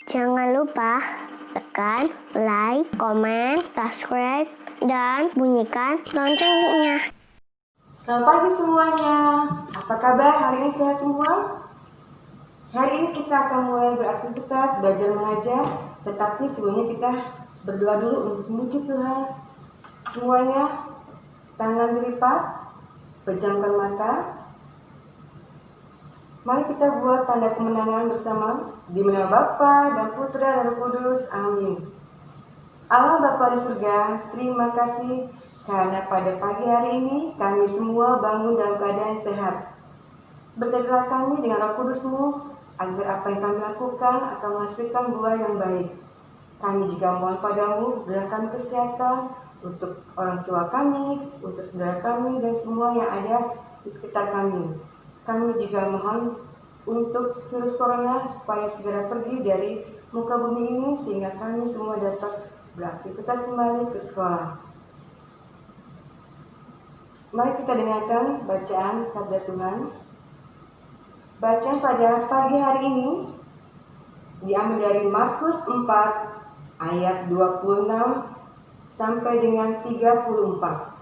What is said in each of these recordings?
Jangan lupa tekan like, komen, subscribe, dan bunyikan loncengnya. Selamat pagi semuanya. Apa kabar? Hari ini sehat semua? Hari ini kita akan mulai beraktivitas belajar mengajar, tetapi sebelumnya kita berdoa dulu untuk memuji Tuhan. Semuanya tangan dilipat, pejamkan mata. Mari kita buat tanda kemenangan bersama. Di nama Bapa dan Putra dan Roh Kudus. Amin. Allah Bapa di surga, terima kasih karena pada pagi hari ini kami semua bangun dalam keadaan sehat. Berkatilah kami dengan Roh Kudus-Mu agar apa yang kami lakukan akan menghasilkan buah yang baik. Kami juga mohon padamu, berilah kami kesehatan untuk orang tua kami, untuk saudara kami, dan semua yang ada di sekitar kami. Kami juga mohon untuk virus corona supaya segera pergi dari muka bumi ini sehingga kami semua dapat beraktivitas kembali ke sekolah. Mari kita dengarkan bacaan Sabda Tuhan. Bacaan pada pagi hari ini diambil dari Markus 4 ayat 26 sampai dengan 34.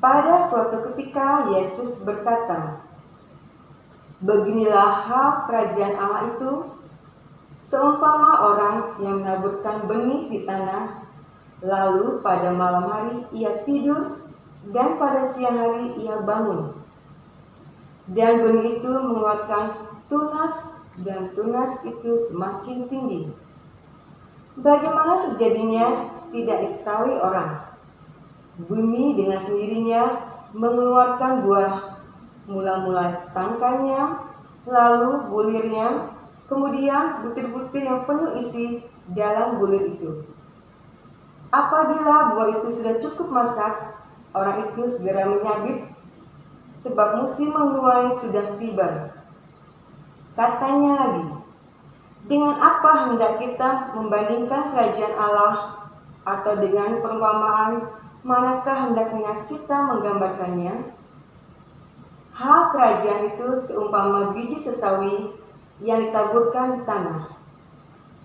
Pada suatu ketika Yesus berkata, "Beginilah hal kerajaan Allah itu, seumpama orang yang menaburkan benih di tanah, lalu pada malam hari ia tidur, dan pada siang hari ia bangun. Dan benih itu mengeluarkan tunas, dan tunas itu semakin tinggi. Bagaimana terjadinya tidak diketahui orang. Bumi dengan sendirinya mengeluarkan buah, mula-mula tangkainya, lalu bulirnya, kemudian butir-butir yang penuh isi dalam bulir itu. Apabila buah itu sudah cukup masak, orang itu segera menyabit, sebab musim menuai sudah tiba." Katanya lagi, "Dengan apa hendak kita membandingkan kerajaan Allah, atau dengan perumpamaan manakah hendaknya kita menggambarkannya? Hal kerajaan itu seumpama biji sesawi yang ditaburkan di tanah.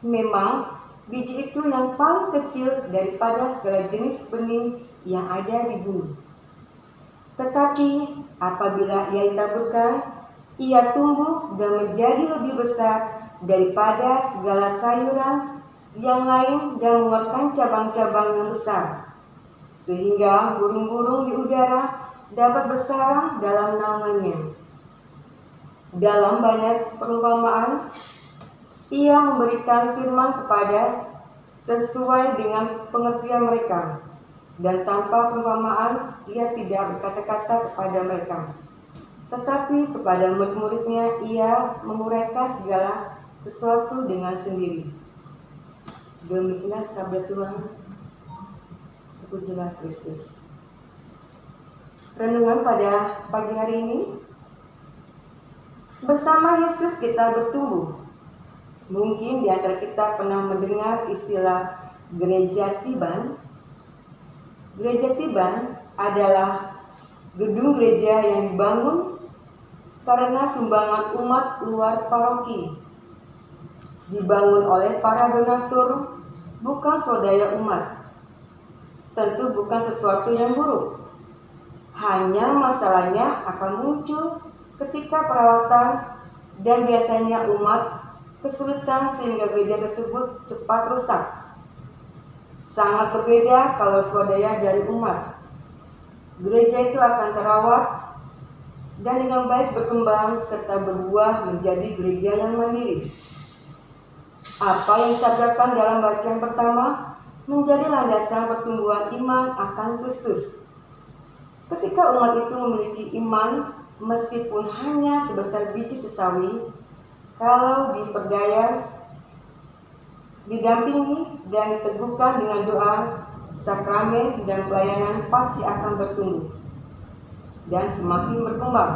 Memang biji itu yang paling kecil daripada segala jenis benih yang ada di bumi. Tetapi apabila ia ditaburkan, ia tumbuh dan menjadi lebih besar daripada segala sayuran yang lain dan mengeluarkan cabang-cabang yang besar, sehingga burung-burung di udara dapat bersarang dalam naungannya." Dalam banyak perumpamaan, ia memberikan firman kepada sesuai dengan pengertian mereka, dan tanpa perumpamaan ia tidak berkata-kata kepada mereka. Tetapi kepada murid-muridnya ia menguraikan segala sesuatu dengan sendiri. Demikianlah sabda Tuhan. Terpujilah Kristus. Renungan pada pagi hari ini, bersama Yesus kita bertumbuh. Mungkin di antara kita pernah mendengar istilah gereja Tiban. Gereja Tiban adalah gedung gereja yang dibangun karena sumbangan umat luar paroki. Dibangun oleh para donatur, bukan swadaya umat. Tentu bukan sesuatu yang buruk. Hanya masalahnya akan muncul ketika perawatan dan biasanya umat kesulitan sehingga gereja tersebut cepat rusak. Sangat berbeda kalau swadaya dari umat. Gereja itu akan terawat dan dengan baik berkembang serta berbuah menjadi gereja yang mandiri. Apa yang disabdakan dalam bacaan pertama menjadi landasan pertumbuhan iman akan Kristus. Ketika umat itu memiliki iman, meskipun hanya sebesar biji sesawi, kalau diperdaya, didampingi dan diteguhkan dengan doa, sakramen, dan pelayanan pasti akan bertumbuh dan semakin berkembang.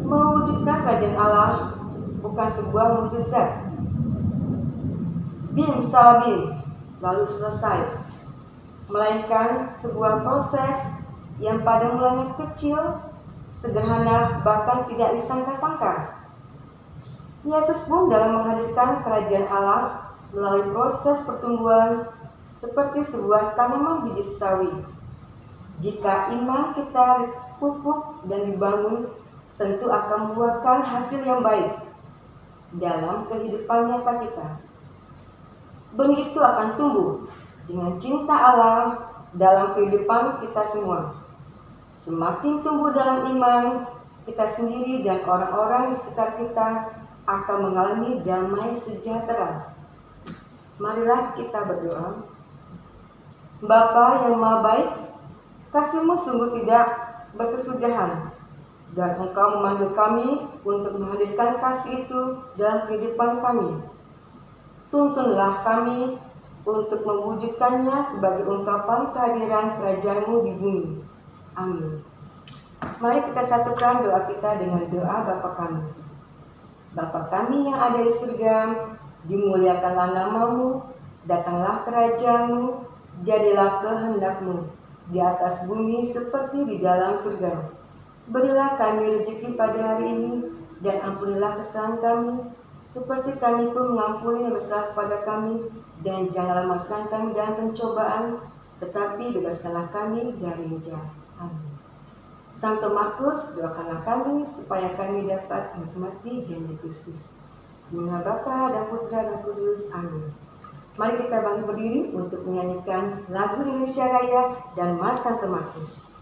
Mewujudkan kerajaan Allah bukan sebuah mukjizat, bim salabim, lalu selesai, melainkan sebuah proses yang pada mulanya kecil, sederhana, bahkan tidak disangka-sangka. Yesus pun dalam menghadirkan kerajaan Allah melalui proses pertumbuhan seperti sebuah tanaman biji sawi. Jika iman kita dipupuk dan dibangun, tentu akan membuahkan hasil yang baik dalam kehidupan nyata kita. Benih itu akan tumbuh dengan cinta Allah dalam kehidupan kita semua. Semakin tumbuh dalam iman, kita sendiri dan orang-orang di sekitar kita akan mengalami damai sejahtera. Marilah kita berdoa. Bapa yang Maha Baik, kasih-Mu sungguh tidak berkesudahan, dan Engkau memanggil kami untuk menghadirkan kasih itu dalam kehidupan kami. Tuntunlah kami untuk mewujudkannya sebagai ungkapan kehadiran kerajaan-Mu di bumi. Amin. Mari kita satukan doa kita dengan doa Bapa kami. Bapa kami yang ada di surga, dimuliakanlah nama-Mu, datanglah kerajaan-Mu, jadilah kehendak-Mu di atas bumi seperti di dalam surga. Berilah kami rezeki pada hari ini, dan ampunilah kesalahan kami, seperti kami pun mengampuni yang bersalah kepada kami, dan janganlah masukkan kami dalam pencobaan, tetapi bebaskanlah kami dari yang jahat. Amin. Santo Markus, doakanlah kami supaya kami dapat menikmati janji Kristus. Di nama Bapa dan Putra dan Kudus. Amin. Mari kita bangkit berdiri untuk menyanyikan lagu Indonesia Raya dan Mas Santo Markus.